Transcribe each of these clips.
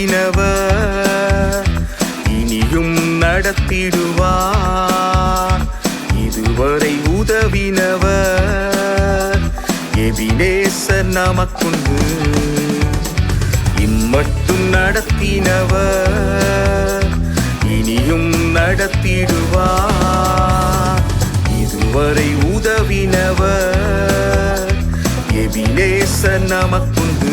நடத்தினவர் இனியும் நடத்திடுவார். இதுவரை உதவினவர் எபினேசர் நமக்குண்டு. இம்மட்டும் நடத்தினவர் இனியும் நடத்திடுவார். இதுவரை உதவினவர் எபினேசர் நமக்குண்டு.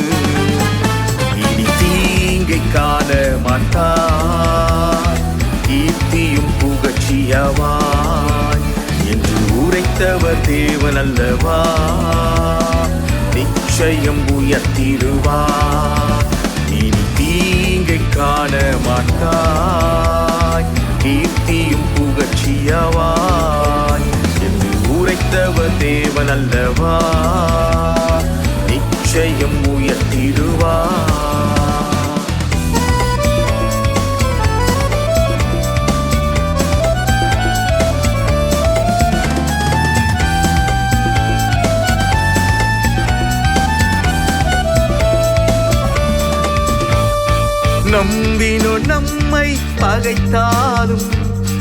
இனி தீங்கை காண மாட்டார், கீர்த்தியும் புகழ்ச்சியவாய் என்று உரைத்தவர் தேவன் அல்லவா. நிச்சயம் உயர்த்திடுவார். இனி தீங்கை காண மாட்டாய், கீர்த்தியும் புகழ்ச்சியவாய் என்று உரைத்தவர் தேவன் அல்லவா. நிச்சயம் உயர்த்திடுவார். நம்பினோ நம்மை பகைத்தாலும்,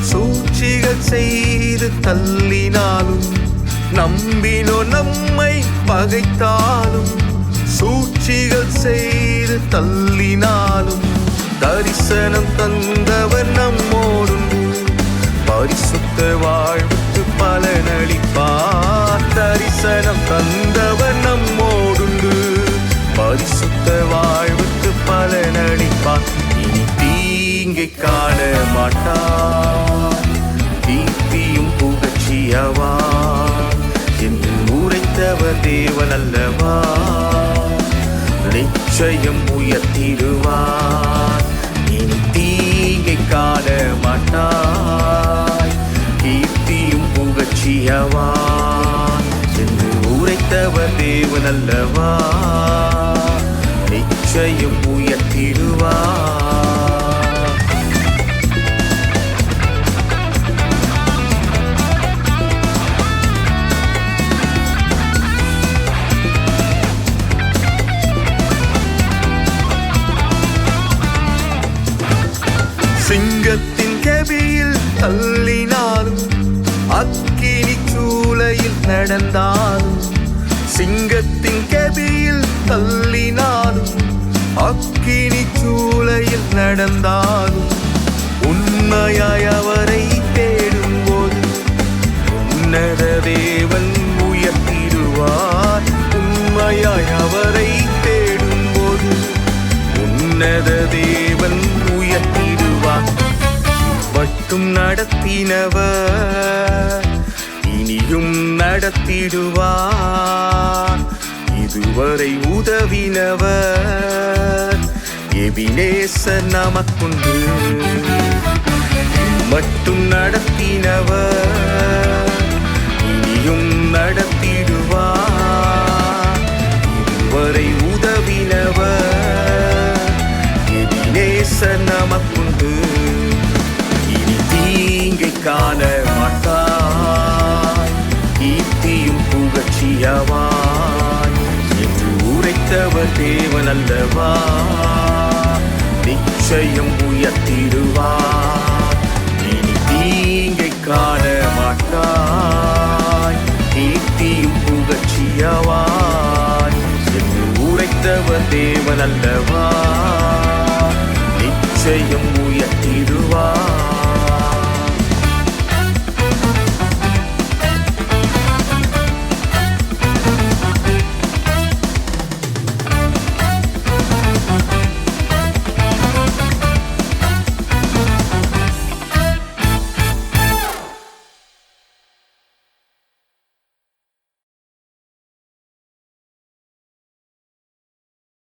சூழ்ச்சிகள் செய்து தள்ளினாலும். நம்பினோ நம்மை பகைத்தாலும், சூழ்ச்சிகள் செய்து தள்ளினாலும். தரிசனம் தந்தவர் நம்மோடுண்டு, பரிசுத்த வாழ்வுக்கு பலனளிப்பார். தரிசனம் தந்தவர் நம்மோடுண்டு, பரிசுத்த வாழ்வுக்கு பலனளிப்பார். இனி தீங்கை காண மாட்டார், கீர்த்தியும் புகழ்ச்சியவார் என்று உரைத்தவர் தேவன் அல்லவா. நிச்சயம் உயர்த்திடுவார். இனி தீங்கை காண மாட்டார், கீர்த்தியும் புகழ்ச்சியவார் என்று உரைத்தவர் தேவன் அல்லவா. நிச்சயம் உயர்த்திடுவார். சிங்கத்தின் கெபியில் தள்ளினாலும், அக்கினி சூளையில் நடந்தாலும். சிங்கத்தின் கெபியில் தள்ளினாலும், அக்கினி சூளையில் நடந்தாலும். உண்மையாய் அவரை தேடும்போது உன்னத தேவன் உயர்த்திடுவார். உண்மையாய் அவரை தேடும்போது உன்னத தேவன் உயர்த்திடுவார். மட்டும் நடத்தினவர் இனியும் நடத்திடுவார். இதுவரை உதவினவர் எபினேசர் நமக்குண்டு. மட்டும் நடத்தினவர் இனியும் நடத்திடுவார். இதுவரை உதவினவர் எபினேசர் நமக்குண்டு. இனி தீங்கை காண மாட்டாய், கீர்த்தியும் புகழ்ச்சியவாய் என்று உரைத்தவர் தேவன் அல்லவா. நிச்சயம் உயர்த்திடுவார். இனி தீங்கை காண மாட்டாய், கீர்த்தியும் புகழ்ச்சியவாய் என்று உரைத்தவர் தேவன் அல்லவா. நிச்சயம்